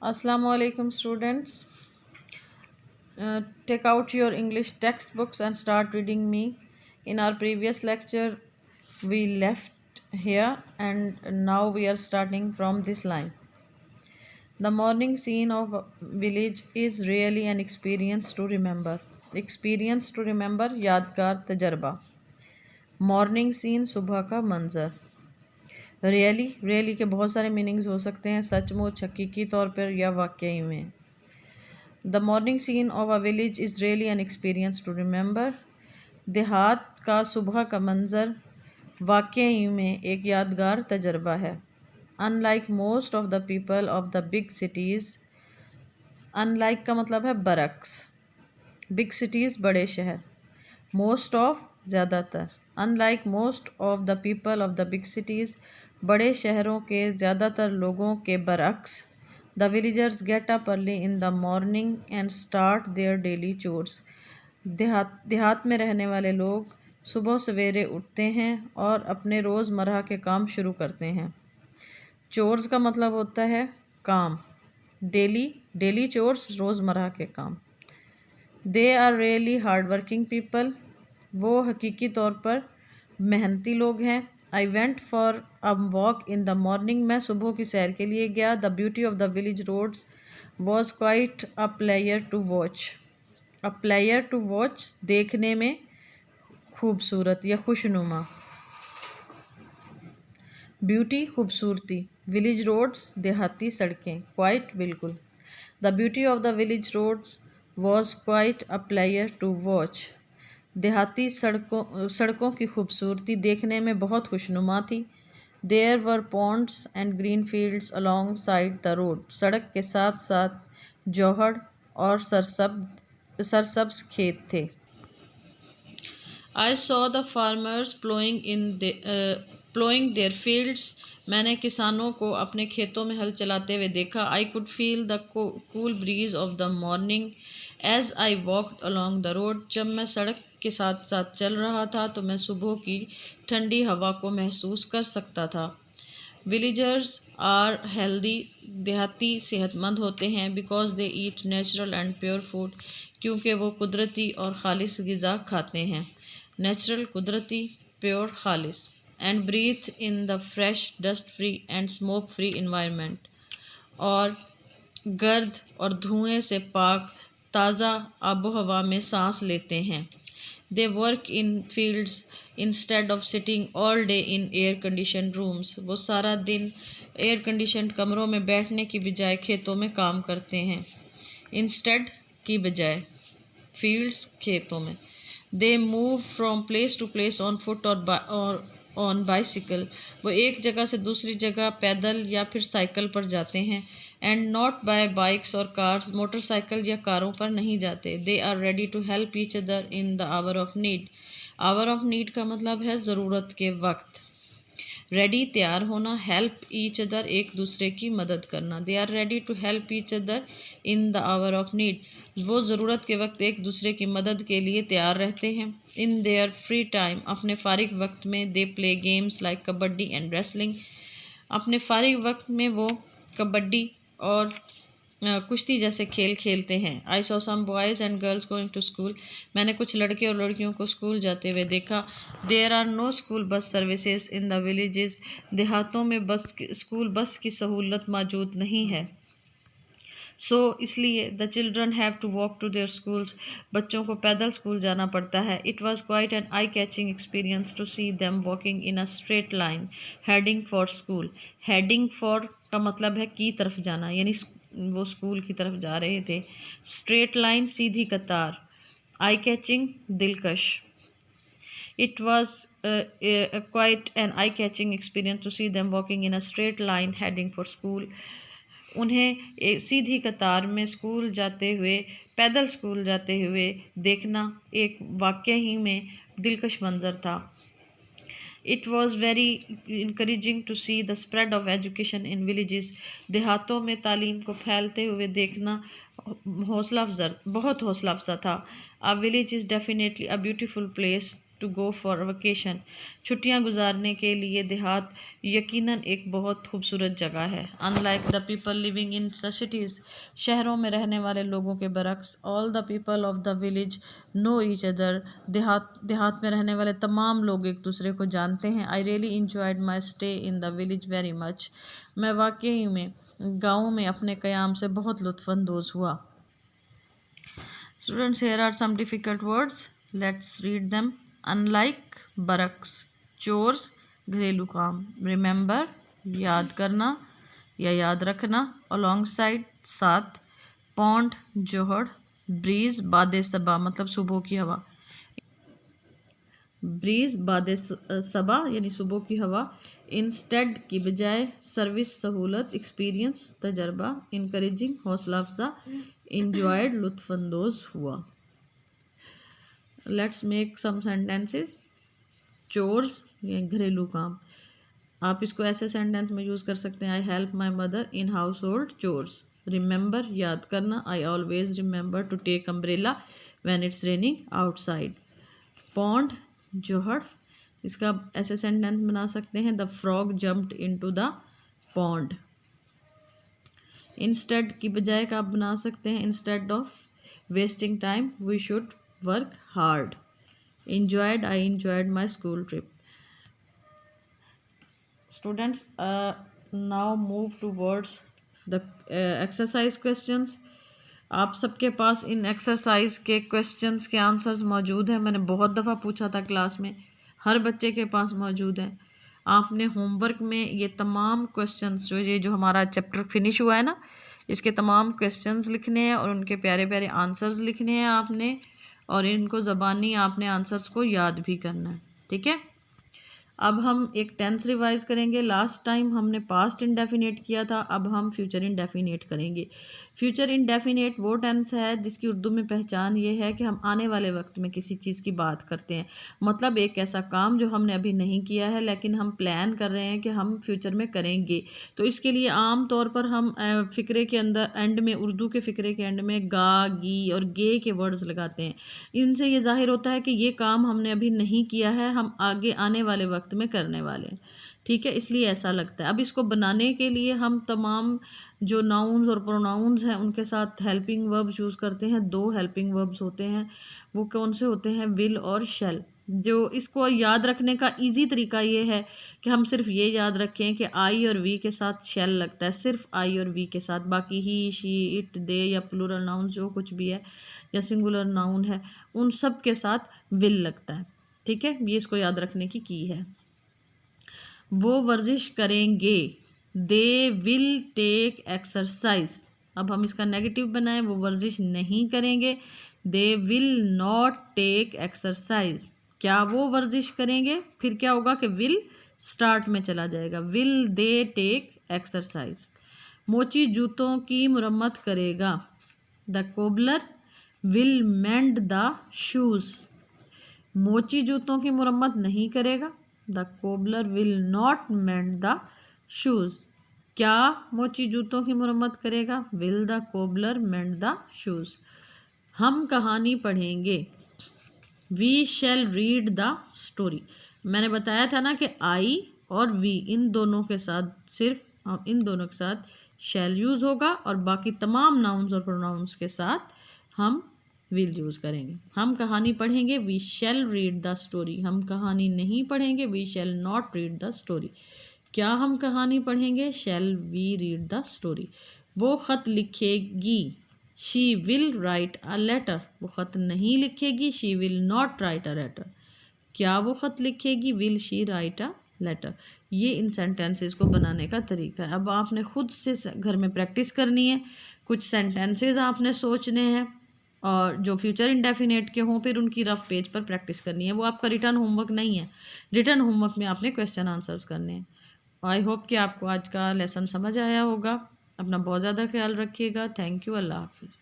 Assalamu alaikum students. Take out your English textbooks and start reading me. In our previous lecture we left here and now we are starting from this line. The morning scene of a village is really an experience to remember. Experience to remember, यादगार तजर्बा. Morning scene, सुबह का मंजर. Really के बहुत सारे meanings हो सकते हैं, सचमुच, हकीकी तौर पर या वाकई में. The morning scene of a village is really an experience to remember. देहात का सुबह का मंज़र वाकई में एक यादगार तजर्बा है. Unlike most of the people of the big cities. Unlike का मतलब है बरक्स. बिग सिटीज़ बड़े शहर. मोस्ट ऑफ ज़्यादातर. Unlike most of the people of the big cities बड़े शहरों के ज़्यादातर लोगों के बरक्स. The villagers get up early in the morning and start their daily chores. देहात में रहने वाले लोग सुबह सवेरे उठते हैं और अपने रोज़मर्रा के काम शुरू करते हैं. चोर्स का मतलब होता है काम. डेली चोर्स, रोज़मर्रा के काम. They are really hard working people. वो हकीकी तौर पर मेहनती लोग हैं. I went for a walk in the morning. मैं सुबह की सैर के लिए गया. The beauty of the village roads was quite a player to watch. A player to watch, देखने में खूबसूरत या खुशनुमा. ब्यूटी, खूबसूरती. विलेज रोड्स, देहाती सड़कें. क्वाइट, बिल्कुल. The beauty of the village roads was quite a player to watch. देहाती सड़कों की खूबसूरती देखने में बहुत खुशनुमा थी. There were ponds and green fields along side the road. सड़क के साथ साथ जौहड़ और सरसब्ज खेत थे. I saw the farmers ploughing their fields. मैंने किसानों को अपने खेतों में हल चलाते हुए देखा. I could feel the cool breeze of the morning as I walked along the road. जब मैं सड़क के साथ साथ चल रहा था तो मैं सुबह की ठंडी हवा को महसूस कर सकता था. Villagers are healthy. देहाती सेहतमंद होते हैं. Because they eat natural and pure food. क्योंकि वो कुदरती और खालिस ग़िज़ा खाते हैं. नेचुरल, कुदरती, प्योर, खालिस. And breathe in the fresh, dust free and smoke free environment. और गर्द और धुएं से पाक ताज़ा आबो हवा में सांस लेते हैं. They work in fields instead of sitting all day in air condition rooms. वो सारा दिन एयर कंडीशन कमरों में बैठने की बजाय खेतों में काम करते हैं. इंस्टेड की बजाय, फील्ड्स खेतों में. They move from place to place on foot और ऑन बाइसिकल. वो एक जगह से दूसरी जगह पैदल या फिर साइकिल पर जाते हैं. एंड नॉट बाय बाइक्स और कार्स. मोटरसाइकिल या कारों पर नहीं जाते. They are ready to help each other in the hour of need. Hour of need का मतलब है ज़रूरत के वक्त. रेडी, तैयार होना. हेल्प ईच अदर, एक दूसरे की मदद करना. They are ready to help each other in the hour of need. वो ज़रूरत के वक्त एक दूसरे की मदद के लिए तैयार रहते हैं. इन देयर फ्री टाइम, अपने फारिग वक्त में. They play games like kabaddi and wrestling. अपने फारिग वक्त में वो कबड्डी और कुश्ती जैसे खेल खेलते हैं. I saw some boys and girls going to school. मैंने कुछ लड़के और लड़कियों को स्कूल जाते हुए देखा. There are no school bus services in the villages. देहातों में स्कूल बस की सहूलत मौजूद नहीं है. इसलिए the children have to walk to their schools. बच्चों को पैदल स्कूल जाना पड़ता है. It was quite an eye catching experience to see them walking in a straight line heading for school. Heading for का मतलब है की तरफ जाना, यानी वो स्कूल की तरफ जा रहे थे. स्ट्रेट लाइन, सीधी कतार. आई कैचिंग, दिलकश. It was quite an eye catching experience to see them walking in a straight line heading for school. उन्हें एक सीधी कतार में स्कूल जाते हुए, पैदल स्कूल जाते हुए देखना एक वाकई ही में दिलकश मंजर था. It was very encouraging to see the spread of education in villages. देहातों में तालीम को फैलते हुए देखना बहुत हौसला अफजा था. A village is definitely a beautiful place to go for vacation. छुट्टियां गुजारने के लिए देहात यकीनन एक बहुत खूबसूरत जगह है। Unlike the people living in the cities, शहरों में रहने वाले लोगों के बरक्स, all the people of the village know each other, देहात में रहने वाले तमाम लोग एक दूसरे को जानते हैं। I really enjoyed my stay in the village very much, मैं वाकई में गाँव में अपने क़याम से बहुत लुत्फ़अंदोज़ हुआ। Students, here are some difficult words. Let's read them. Unlike, barracks, chores, घरेलू काम, remember, याद करना या याद रखना, alongside, साथ, pond, जोहड़, breeze, बादे सबा मतलब सुबह की हवा, ब्रीज बादे सबा यानी सुबह की हवा, इंस्टेड की बजाय, सर्विस सहूलत, एक्सपीरियंस तजर्बा, इनकरेजिंग हौसला अफजा, इंजॉयड लुत्फानंदोज हुआ। Let's make some sentences. Chores घरेलू काम, आप इसको ऐसे सेंटेंस में यूज़ कर सकते हैं। I help my mother in household chores. Remember याद करना, I always remember to take umbrella when it's raining outside. Pond जोहड़, इसका ऐसे सेंटेंस बना सकते हैं। The frog jumped into the pond. Instead की बजाय का आप बना सकते हैं instead of wasting time we should work hard. Enjoyed, I enjoyed my school trip. Students, now move towards the exercise questions. आप सबके पास इन एक्सरसाइज के क्वेश्चंस के आंसर्स मौजूद हैं। मैंने बहुत दफ़ा पूछा था क्लास में, हर बच्चे के पास मौजूद हैं। आपने होमवर्क में ये तमाम क्वेश्चंस जो हमारा चैप्टर फिनिश हुआ है ना, इसके तमाम क्वेश्चंस लिखने हैं और उनके प्यारे प्यारे आंसर्स लिखने हैं आपने, और इनको ज़बानी आपने आंसर्स को याद भी करना है, ठीक है। अब हम एक टेंस रिवाइज करेंगे। लास्ट टाइम हमने पास्ट इंडेफिनेट किया था, अब हम फ्यूचर इंडेफिनेट करेंगे। फ्यूचर इंडेफिनेट वो टेंस है जिसकी उर्दू में पहचान ये है कि हम आने वाले वक्त में किसी चीज़ की बात करते हैं। मतलब एक ऐसा काम जो हमने अभी नहीं किया है लेकिन हम प्लान कर रहे हैं कि हम फ्यूचर में करेंगे। तो इसके लिए आम तौर पर हम फ़िक्रे के अंदर एंड में, उर्दू के फ़िक्रे के एंड में गा, गी और गे के वर्ड्स लगाते हैं। इनसे ये ज़ाहिर होता है कि ये काम हमने अभी नहीं किया है, हम आगे आने वाले वक्त में करने वाले हैं, ठीक है, इसलिए ऐसा लगता है। अब इसको बनाने के लिए हम तमाम जो नाउन्स और प्रोनाउंस हैं उनके साथ हेल्पिंग वर्ब्स यूज़ करते हैं। दो हेल्पिंग वर्ब्स होते हैं, वो कौन से होते हैं? विल और शैल। जो इसको याद रखने का इजी तरीका ये है कि हम सिर्फ ये याद रखें कि आई और वी के साथ शैल लगता है, सिर्फ आई और वी के साथ। बाकी ही, शी, इट, दे या प्लूरल नाउन जो कुछ भी है या सिंगुलर नाउन है, उन सब के साथ विल लगता है, ठीक है। ये इसको याद रखने की है। वो वर्जिश करेंगे, दे विल टेक एक्सरसाइज। अब हम इसका नेगेटिव बनाएं, वो वर्जिश नहीं करेंगे, they will not take exercise. क्या वो वर्जिश करेंगे? फिर क्या होगा कि विल स्टार्ट में चला जाएगा, विल दे टेक एक्सरसाइज। मोची जूतों की मुरम्मत करेगा, the cobbler will mend the shoes. मोची जूतों की मुरम्मत नहीं करेगा, the cobbler will not mend the shoes. क्या मोची जूतों की मुरम्मत करेगा? Will the cobbler mend the shoes. हम कहानी पढ़ेंगे, we shall read the story. मैंने बताया था ना कि आई और वी इन दोनों के साथ शैल यूज़ होगा और बाकी तमाम नाउन्स और प्रोनाउंस के साथ हम विल यूज़ करेंगे। हम कहानी पढ़ेंगे, we shall read the story. हम कहानी नहीं पढ़ेंगे, we shall not read the story. क्या हम कहानी पढ़ेंगे? Shall we read the story. वो ख़त लिखेगी, she will write a letter. वो ख़त नहीं लिखेगी, she will not write a letter. क्या वो ख़त लिखेगी? Will she write a letter. ये इन सेंटेंसेस को बनाने का तरीका है। अब आपने ख़ुद से घर में प्रैक्टिस करनी है, कुछ सेंटेंसेस आपने सोचने हैं और जो फ्यूचर इंडेफिनेट के हों फिर उनकी रफ पेज पर प्रैक्टिस करनी है। वो आपका रिटर्न होमवर्क नहीं है, रिटर्न होमवर्क में आपने क्वेश्चन आंसर्स करने हैं। आई होप कि आपको आज का लेसन समझ आया होगा। अपना बहुत ज़्यादा ख्याल रखिएगा। Thank you. अल्लाह हाफिज़।